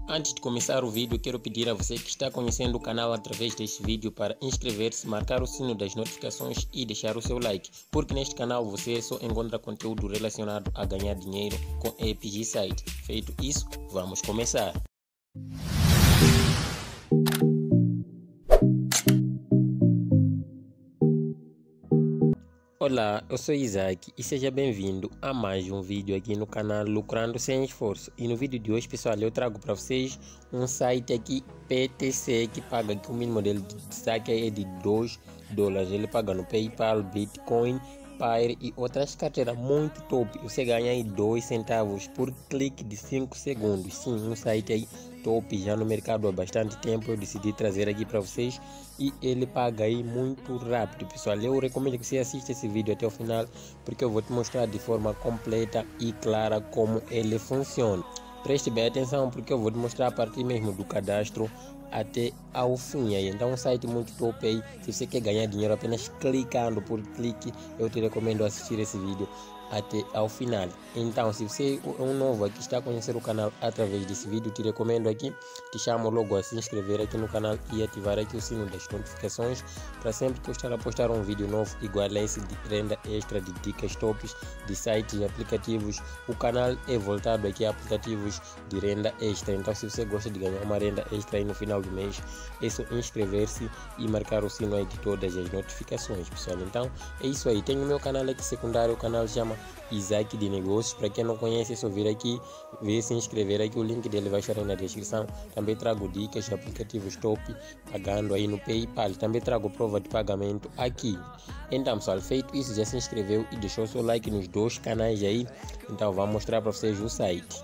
Antes de começar o vídeo, quero pedir a você que está conhecendo o canal através deste vídeo para inscrever-se, marcar o sino das notificações e deixar o seu like, porque neste canal você só encontra conteúdo relacionado a ganhar dinheiro com a EPG Site. Feito isso, vamos começar. Olá, eu sou Isaac e seja bem-vindo a mais um vídeo aqui no canal Lucrando Sem Esforço. E no vídeo de hoje, pessoal, eu trago para vocês um site aqui PTC que paga aqui o mínimo dele de destaque é de $2. Ele paga no PayPal, Bitcoin, Pair e outras carteiras muito top. Você ganha aí 2 centavos por clique de 5 segundos. Sim, um site aí top já no mercado há bastante tempo. Eu decidi trazer aqui para vocês e ele paga aí muito rápido, pessoal. Eu recomendo que você assista esse vídeo até o final, porque eu vou te mostrar de forma completa e clara como ele funciona. Preste bem atenção, porque eu vou te mostrar a partir mesmo do cadastro até ao fim aí. Então um site muito top aí. Se você quer ganhar dinheiro apenas clicando por clique, eu te recomendo assistir esse vídeo até ao final. Então, se você é um novo aqui, está a conhecer o canal através desse vídeo, te recomendo aqui, te chamo logo a se inscrever aqui no canal e ativar aqui o sino das notificações, para sempre que eu estar a postar um vídeo novo igual a esse de renda extra, de dicas tops, de sites e aplicativos. O canal é voltado aqui a aplicativos de renda extra. Então, se você gosta de ganhar uma renda extra aí no final do mês, é só inscrever-se e marcar o sino aí de todas as notificações, pessoal. Então, é isso aí. Tenho o meu canal aqui secundário, o canal se chama Isaac de Negócios. Para quem não conhece, é só vir aqui, ver, se inscrever aqui, o link dele vai estar aí na descrição. Também trago dicas de aplicativos top, pagando aí no PayPal. Também trago prova de pagamento aqui. Então, pessoal, feito isso, já se inscreveu e deixou seu like nos dois canais aí. Então, vou mostrar para vocês o site.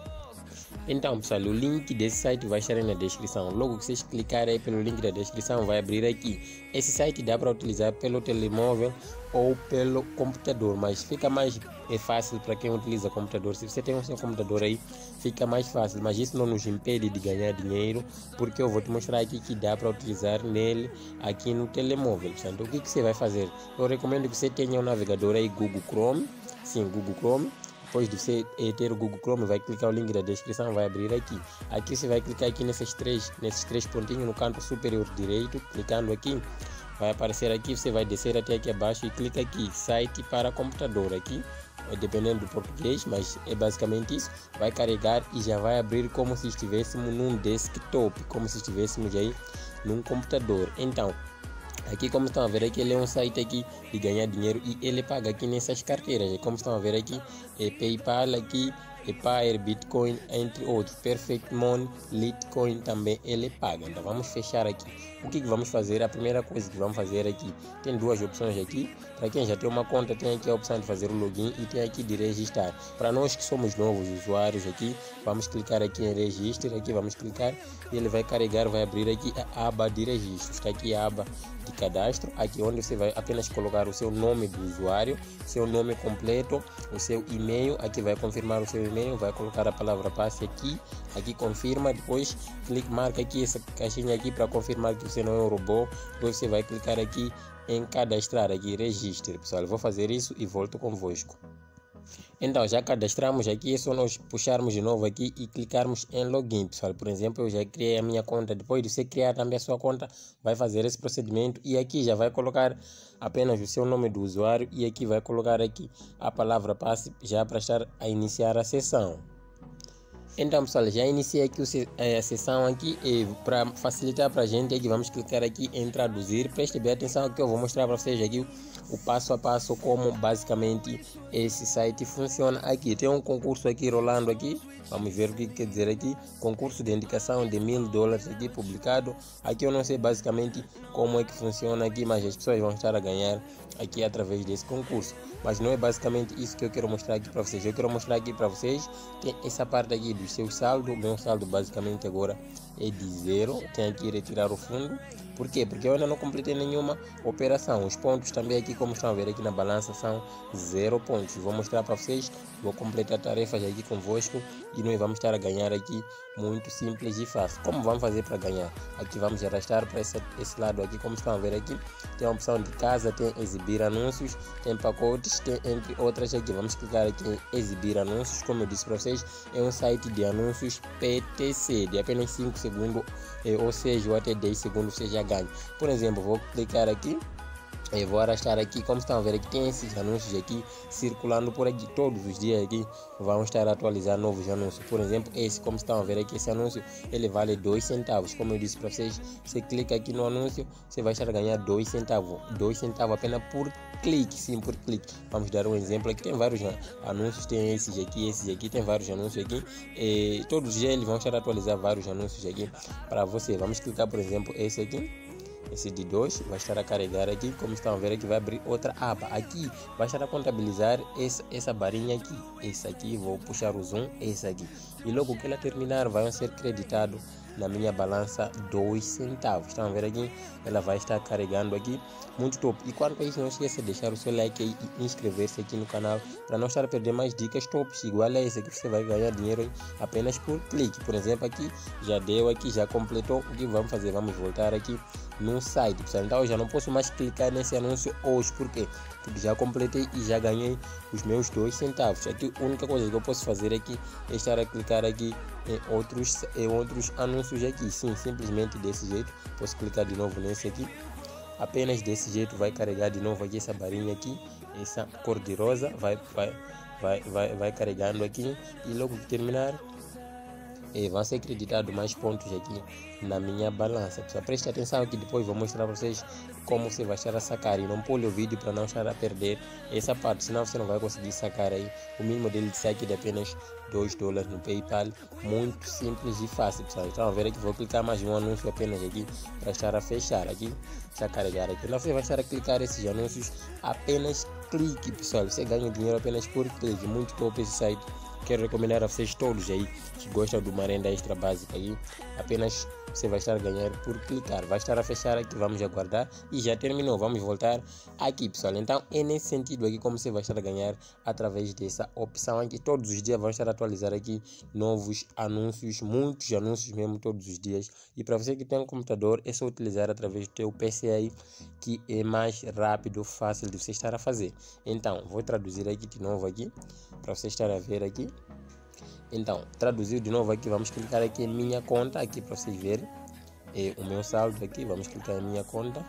Então, pessoal, o link desse site vai estar aí na descrição. Logo que vocês clicarem aí pelo link da descrição, vai abrir aqui. Esse site dá para utilizar pelo telemóvel ou pelo computador, mas fica mais fácil para quem utiliza computador. Se você tem um seu computador aí, fica mais fácil, mas isso não nos impede de ganhar dinheiro, porque eu vou te mostrar aqui que dá para utilizar nele aqui no telemóvel. Então, o que você vai fazer? Eu recomendo que você tenha um navegador aí, Google Chrome. Sim, Google Chrome. Depois de você ter o Google Chrome, vai clicar o link da descrição, vai abrir aqui. Aqui você vai clicar aqui nesses três pontinhos no canto superior direito. Clicando aqui, vai aparecer aqui, você vai descer até aqui abaixo e clica aqui, site para computador aqui. Dependendo do português, mas é basicamente isso. Vai carregar e já vai abrir como se estivéssemos num desktop, como se estivéssemos aí num computador. Então, aqui, como estão a ver aqui, ele é um site aqui de ganhar dinheiro e ele paga aqui nessas carteiras. Como estão a ver aqui, é PayPal aqui, é Pair, Bitcoin, entre outros. Perfect Money, Litecoin também ele paga. Então vamos fechar aqui. O que vamos fazer? A primeira coisa que vamos fazer aqui, tem duas opções aqui. Para quem já tem uma conta, tem aqui a opção de fazer o login e tem aqui de registrar. Para nós que somos novos usuários aqui, vamos clicar aqui em registro. Aqui vamos clicar e ele vai carregar, vai abrir aqui a aba de registro. Está aqui a aba de cadastro, aqui onde você vai apenas colocar o seu nome do usuário, seu nome completo, o seu e-mail. Aqui vai confirmar o seu e-mail, vai colocar a palavra passe aqui confirma, depois marca aqui essa caixinha aqui para confirmar que você não é um robô. Depois você vai clicar aqui em cadastrar, aqui registre, pessoal. Eu vou fazer isso e volto convosco. Então, já cadastramos aqui, é só nós puxarmos de novo aqui e clicarmos em login, pessoal. Por exemplo, eu já criei a minha conta. Depois de você criar também a sua conta, vai fazer esse procedimento e aqui já vai colocar apenas o seu nome do usuário e aqui vai colocar aqui a palavra passe já para estar a iniciar a sessão. Então, pessoal, já iniciei aqui a sessão aqui e para facilitar para a gente aqui, vamos clicar aqui em traduzir. Preste bem atenção que eu vou mostrar para vocês aqui o passo a passo como basicamente esse site funciona aqui. Tem um concurso aqui rolando aqui. Vamos ver o que quer dizer aqui. Concurso de indicação de $1000 aqui publicado. Aqui eu não sei basicamente como é que funciona aqui, mas as pessoas vão estar a ganhar aqui através desse concurso. Mas não é basicamente isso que eu quero mostrar aqui para vocês. Eu quero mostrar aqui para vocês tem essa parte aqui do seu saldo. Meu saldo basicamente agora é de 0. Tem aqui retirar o fundo. Por quê? Porque eu ainda não completei nenhuma operação. Os pontos também aqui, como estão a ver aqui na balança, são 0 pontos. Vou mostrar para vocês, vou completar tarefas aqui convosco e nós vamos estar a ganhar aqui muito simples e fácil. Como vamos fazer para ganhar? Aqui vamos arrastar para esse lado aqui, como estão a ver aqui, tem a opção de casa, tem exibir anúncios, tem pacotes, tem entre outras aqui. Vamos clicar aqui em exibir anúncios. Como eu disse para vocês, é um site de anúncios PTC de apenas 5 segundos, ou seja, ou até 10 segundos você já ganha. Por exemplo, vou clicar aqui, eu vou arrastar aqui, como estão a ver aqui, tem esses anúncios aqui circulando por aqui todos os dias aqui, vamos estar a atualizar novos anúncios. Por exemplo, esse, como estão a ver aqui, esse anúncio, ele vale 2 centavos. Como eu disse para vocês, você clica aqui no anúncio, você vai estar a ganhar 2 centavos. 2 centavos apenas por clique, sim, por clique. Vamos dar um exemplo aqui, tem vários anúncios, tem esses aqui, tem vários anúncios aqui, e todos os dias eles vão estar a atualizar vários anúncios aqui para você. Vamos clicar, por exemplo, esse aqui. Esse de 2 vai estar a carregar aqui, como estão a ver aqui, vai abrir outra aba. Aqui vai estar a contabilizar essa barrinha aqui. Esse aqui, vou puxar o zoom, esse aqui. E logo que ela terminar, vai ser creditado na minha balança 2 centavos. Estão a ver aqui? Ela vai estar carregando aqui. Muito top. E quanto a isso, não esqueça de deixar o seu like aí e inscrever-se aqui no canal para não estar a perder mais dicas tops igual a esse aqui. Você vai ganhar dinheiro aí apenas por clique. Por exemplo, aqui já deu, aqui já completou. O que vamos fazer? Vamos voltar aqui no site, pessoal. Então eu já não posso mais clicar nesse anúncio hoje. Por quê? Porque já completei e já ganhei os meus 2 centavos. Aqui a única coisa que eu posso fazer aqui é estar a clicar aqui em outros anúncios aqui. Sim, simplesmente desse jeito. Posso clicar de novo nesse aqui. Apenas desse jeito vai carregar de novo aqui essa barrinha aqui, essa cor de rosa, vai carregando aqui, e logo que terminar vão ser creditados mais pontos aqui na minha balança. Pessoal, preste atenção aqui, depois vou mostrar para vocês como você vai estar a sacar, e não pule o vídeo para não estar a perder essa parte, senão você não vai conseguir sacar aí o mínimo dele de saque de apenas $2 no PayPal. Muito simples e fácil, pessoal. Então a ver aqui, vou clicar mais um anúncio apenas aqui para estar a fechar aqui, já carregar aqui. Então você vai estar a clicar esses anúncios, apenas clique, pessoal, você ganha dinheiro apenas por clique. Muito top esse site. Quero recomendar a vocês todos aí que gostam de uma renda extra básica aí. Apenas você vai estar a ganhar por clicar. Vai estar a fechar aqui, vamos aguardar. E já terminou, vamos voltar aqui, pessoal. Então é nesse sentido aqui como você vai estar a ganhar através dessa opção aqui. Todos os dias vão estar a atualizar aqui novos anúncios, muitos anúncios mesmo todos os dias. E para você que tem um computador, é só utilizar através do teu PC aí, que é mais rápido, fácil de você estar a fazer. Então vou traduzir aqui de novo aqui para você estar a ver aqui. Então, traduziu de novo aqui, vamos clicar aqui em minha conta aqui para vocês verem o meu saldo aqui. Vamos clicar em minha conta,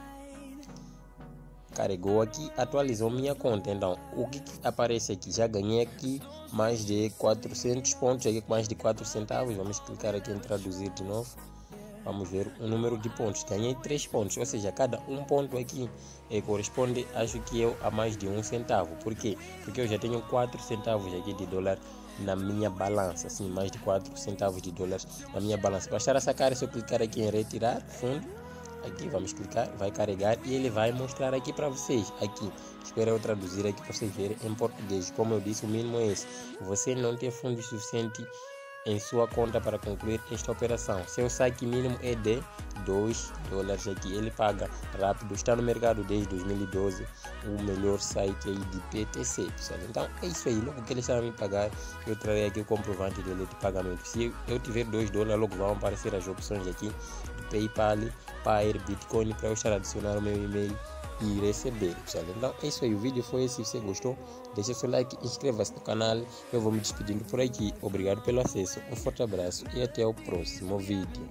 carregou aqui, atualizou minha conta. Então o que aparece aqui? Já ganhei aqui mais de 400 pontos aqui, com mais de 4 centavos. Vamos clicar aqui em traduzir de novo. Vamos ver o número de pontos. Ganhei 3 pontos, ou seja, cada um ponto aqui corresponde, acho que eu, a mais de 1 centavo. Por quê? Porque eu já tenho 4 centavos aqui de dólar na minha balança. Assim, mais de 4 centavos de dólares na minha balança. Para estar a sacar, é só clicar aqui em retirar fundo. Aqui vamos clicar, vai carregar e ele vai mostrar aqui para vocês. Aqui, espero eu traduzir aqui para vocês verem em português. Como eu disse, o mínimo é esse. Você não tem fundo suficiente em sua conta para concluir esta operação. Seu saque mínimo é de $2 aqui. Ele paga rápido, está no mercado desde 2012, o melhor site aí de PTC, pessoal. Então é isso aí. Logo que ele está a me pagar, eu trarei aqui o comprovante dele de pagamento. Se eu tiver $2, logo vão aparecer as opções aqui do PayPal, Pair, Bitcoin, para eu estar a adicionar o meu e-mail e receber, pessoal. Então é isso aí, o vídeo foi esse. Se você gostou, deixa seu like, inscreva-se no canal. Eu vou me despedindo por aqui. Obrigado pelo acesso, um forte abraço e até o próximo vídeo.